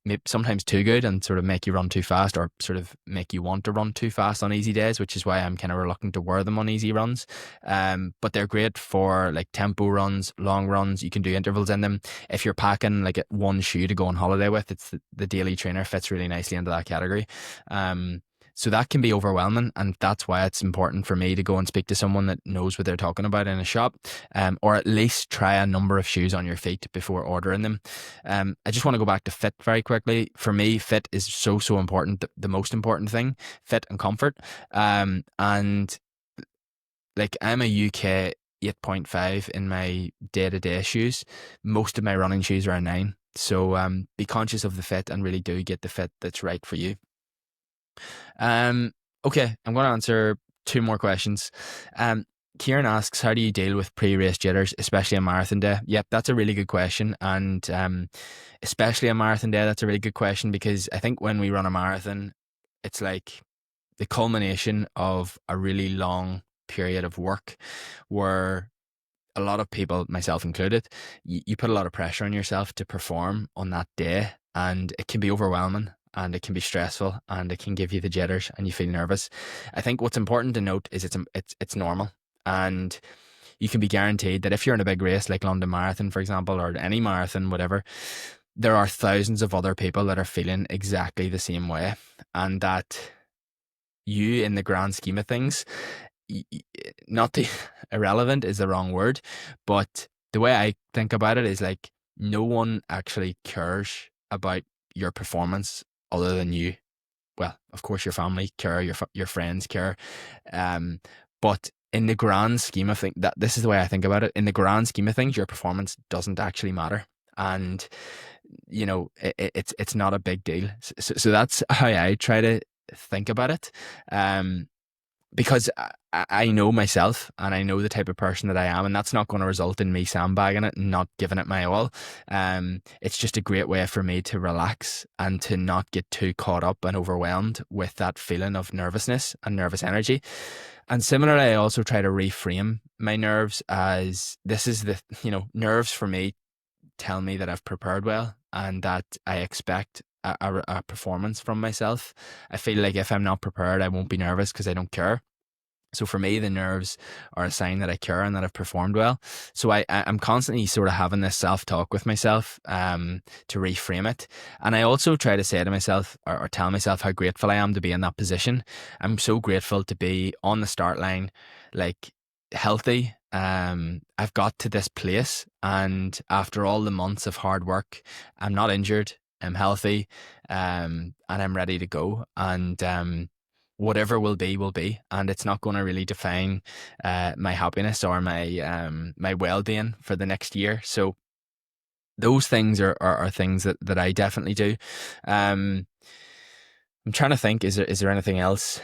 maybe sometimes too good and sort of make you run too fast or sort of make you want to run too fast on easy days, which is why I'm kind of reluctant to wear them on easy runs. But they're great for like tempo runs, long runs. You can do intervals in them. If you're packing like one shoe to go on holiday with, it's the daily trainer fits really nicely into that category. So that can be overwhelming, and that's why it's important for me to go and speak to someone that knows what they're talking about in a shop, or at least try a number of shoes on your feet before ordering them. I just want to go back to fit very quickly. For me, fit is so important. The most important thing, fit and comfort. And like I'm a UK 8.5 in my day-to-day shoes. Most of my running shoes are a 9. So be conscious of the fit and really do get the fit that's right for you. Um, okay, I'm going to answer two more questions. Kieran asks, how do you deal with pre-race jitters, especially a marathon day? Yep, that's a really good question. And especially a marathon day, that's a really good question, because I think when we run a marathon, it's like the culmination of a really long period of work where a lot of people, myself included, you put a lot of pressure on yourself to perform on that day, and it can be overwhelming and it can be stressful and it can give you the jitters and you feel nervous. I think what's important to note is it's normal, and you can be guaranteed that if you're in a big race like London Marathon, for example, or any marathon, whatever, there are thousands of other people that are feeling exactly the same way, and that you, in the grand scheme of things, not the irrelevant is the wrong word, but the way I think about it is like no one actually cares about your performance other than you. Well, of course, your family care, your friends care, um, but in the grand scheme of things, that this is the way I think about it. In the grand scheme of things, your performance doesn't actually matter, and it's not a big deal. So that's how I try to think about it. Because I know myself and I know the type of person that I am, and that's not going to result in me sandbagging it and not giving it my all. It's just a great way for me to relax and to not get too caught up and overwhelmed with that feeling of nervousness and nervous energy. And similarly, I also try to reframe my nerves as this is nerves for me tell me that I've prepared well and that I expect a performance from myself. I feel like if I'm not prepared, I won't be nervous because I don't care. So for me, the nerves are a sign that I care and that I've performed well. So I'm constantly sort of having this self-talk with myself to reframe it. And I also try to say to myself or tell myself how grateful I am to be in that position. I'm so grateful to be on the start line, like healthy. I've got to this place, and after all the months of hard work, I'm not injured. I'm healthy, and I'm ready to go. And whatever will be, and it's not going to really define my happiness or my well-being for the next year. So those things are things that I definitely do. I'm trying to think, is there anything else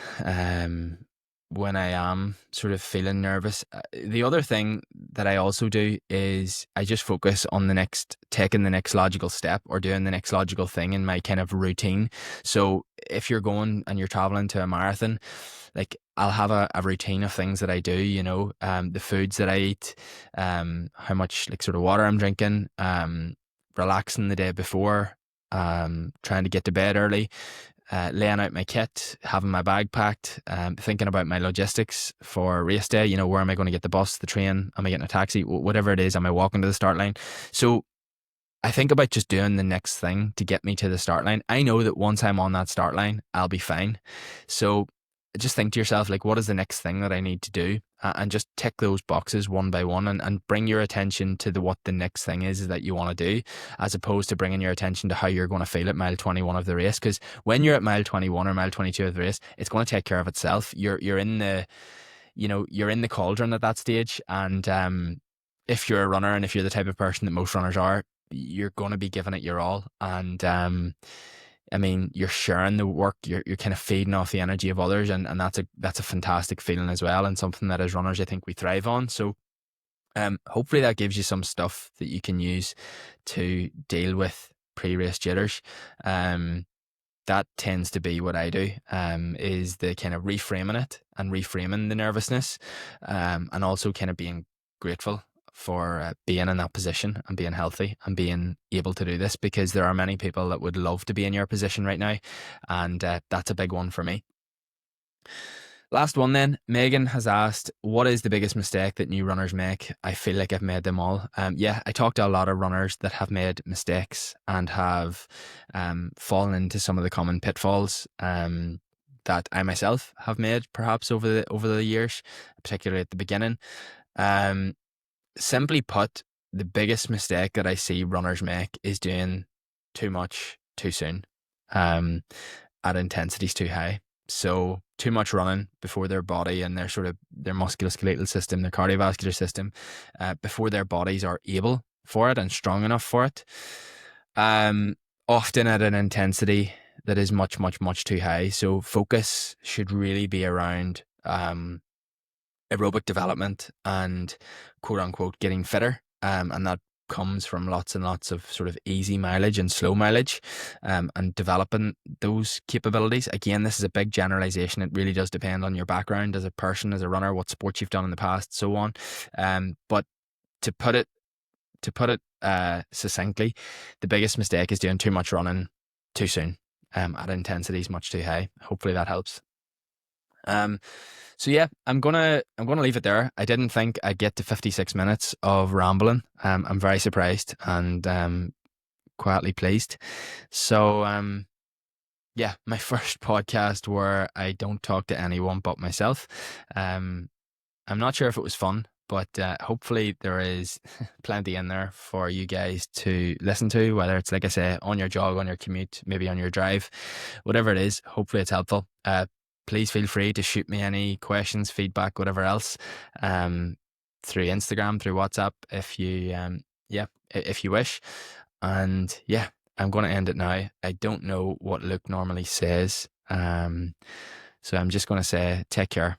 when I am sort of feeling nervous? The other thing that I also do is I just focus on taking the next logical step or doing the next logical thing in my kind of routine. So if you're going and you're traveling to a marathon, like I'll have a routine of things that I do, the foods that I eat, how much like sort of water I'm drinking, relaxing the day before, trying to get to bed early, laying out my kit, having my bag packed, thinking about my logistics for race day. Where am I going to get the bus, the train? Am I getting a taxi? Whatever it is, am I walking to the start line? So I think about just doing the next thing to get me to the start line. I know that once I'm on that start line, I'll be fine. So just think to yourself, like, what is the next thing that I need to do? And just tick those boxes one by one, and bring your attention to what the next thing is that you want to do, as opposed to bringing your attention to how you're going to feel at mile 21 of the race. Because when you're at mile 21 or mile 22 of the race, it's going to take care of itself. You're in the, you're in the cauldron at that stage. And if you're a runner, and if you're the type of person that most runners are, you're going to be giving it your all. And I mean, you're sharing the work, you're kind of feeding off the energy of others, and that's a fantastic feeling as well, and something that as runners I think we thrive on. So hopefully that gives you some stuff that you can use to deal with pre-race jitters. That tends to be what I do, is the kind of reframing it and reframing the nervousness, and also kind of being grateful for being in that position and being healthy and being able to do this, because there are many people that would love to be in your position right now, and that's a big one for me. Last one then, Megan has asked, what is the biggest mistake that new runners make? I feel like I've made them all. Yeah, I talked to a lot of runners that have made mistakes and have fallen into some of the common pitfalls that I myself have made perhaps over the years, particularly at the beginning. Simply put, the biggest mistake that I see runners make is doing too much too soon, at intensities too high. So too much running before their body and their musculoskeletal system, their cardiovascular system, before their bodies are able for it and strong enough for it. Often at an intensity that is much, much, much too high. So focus should really be around aerobic development and quote unquote getting fitter, and that comes from lots and lots of sort of easy mileage and slow mileage, and developing those capabilities. Again, this is a big generalization. It really does depend on your background as a person, as a runner, what sports you've done in the past, so on. But to put it succinctly, the biggest mistake is doing too much running too soon, at intensities much too high. Hopefully that helps. So yeah, I'm gonna leave it there. I didn't think I'd get to 56 minutes of rambling. I'm very surprised and quietly pleased. So yeah, my first podcast where I don't talk to anyone but myself. I'm not sure if it was fun, but hopefully there is plenty in there for you guys to listen to, whether it's, like I say, on your jog, on your commute, maybe on your drive, whatever it is. Hopefully it's helpful. Please feel free to shoot me any questions, feedback, whatever else, through Instagram, through WhatsApp, if you wish. And yeah, I'm going to end it now. I don't know what Luke normally says, so I'm just going to say take care.